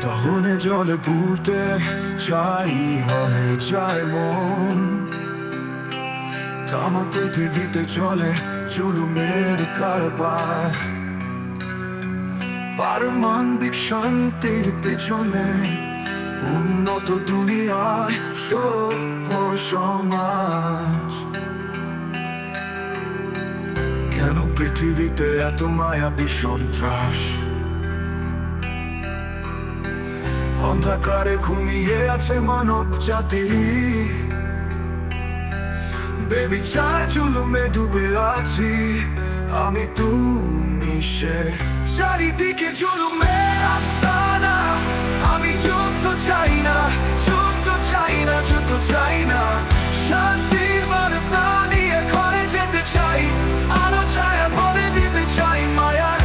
দহনে জলে পুড়তে চাই হয়ে যায় মন। তামা পৃথিবীতে চলে জুলুমের কারবার, পারমাণবিক শান্তির পেছনে উন্নত দুনিয়ার সভ্য সমাজ। কেন পৃথিবীতে এত মায়াবী সন্ত্রাস? অন্ধকারে ঘুমিয়ে আছে মানব জাতি, বেবিচার জুলুমে ডুবে আছি আমি তুমি সে। চারিদিকে জুলুমের আস্তানা, আমি যুদ্ধ চাই না, যুদ্ধ চাই না, যুদ্ধ চাই না। শান্তির বার্তা নিয়ে ঘরে যেতে চাই, আলো ছায়া ভরে দিতে চাই, মায়ার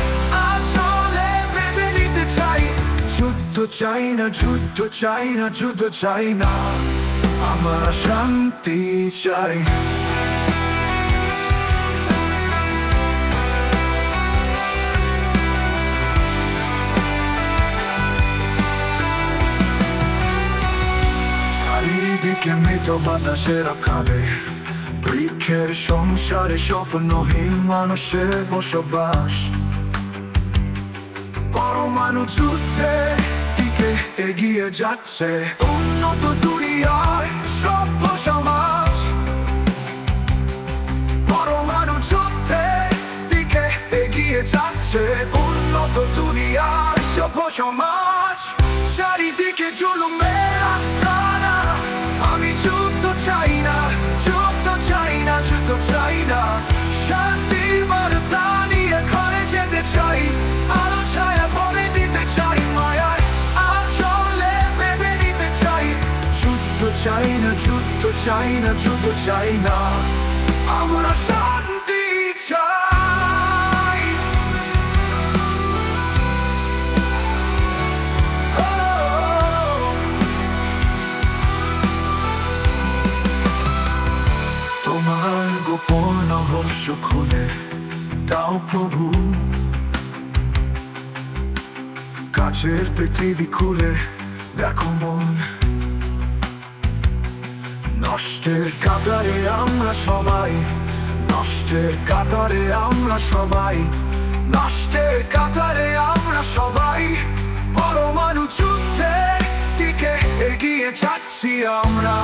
আঁচলে বেঁধে নিতে চাই। যুদ্ধ চাই না, যুদ্ধ চাই না, যুদ্ধ চাই না, আমরা শান্তি চাই। চারিদিকে মৃত বাতাসের আকারে, বৃক্ষের সংসারে স্বপ্নহীন মানুষের বসবাস। পরমাণু যুদ্ধে দিকে এগিয়ে যাচ্ছে উন্নত দুনিয়ার সভ্য সমাজ। পরমাণু যুদ্ধে দিকে এগিয়ে যাচ্ছে উন্নত দুনিয়ার সভ্য সমাজ। চারিদিকে জুলুমের আস্তানা, আমি যুদ্ধ চাই না, যুদ্ধ চাই না, যুদ্ধ চাই না। শান্তির বার্তা নিয়ে ঘরে যেতে চাই, আলো ছায়া ভরে দিতে চাই, মায়ার আঁচলে বেঁধে নিতে চাই। যুদ্ধ চাই না, যুদ্ধ চাই না, যুদ্ধ চাই না, আমরা শান্তি চাই। তোমার গোপন রহস্য খুলে দাও প্রভু, কাছের পৃথিবী খুলে দেখো মন। নষ্টের কাতারে আমরা সবাই, নষ্টের কাতারে আমরা সবাই, নষ্টের কাতারে আমরা সবাই। পরমাণু যুদ্ধের দিকে এগিয়ে যাচ্ছি আমরা,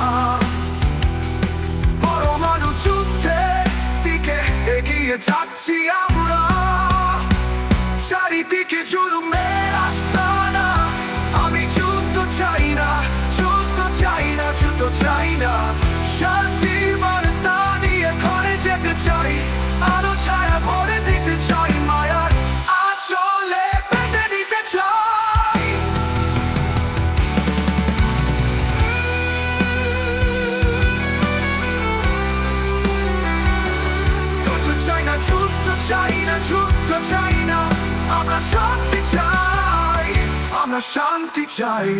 পরমাণু যুদ্ধের দিকে এগিয়ে যাচ্ছি আমরা। চারিদিকে জুলুমের আস্তানা, আমি যুদ্ধ চাই না, যুদ্ধ চাই না, যুদ্ধ চাই না। শান্তির বার্তা নিয়ে ঘরে যেতে চাই, আলো ছায়া ভরে দিতে চাই, মায়ার আঁচলে বেঁধে দিতে চাই। যুদ্ধ চাই না, যুদ্ধ চাই না, যুদ্ধ চাই না, আমরা শান্তি চাই, আমরা শান্তি চাই।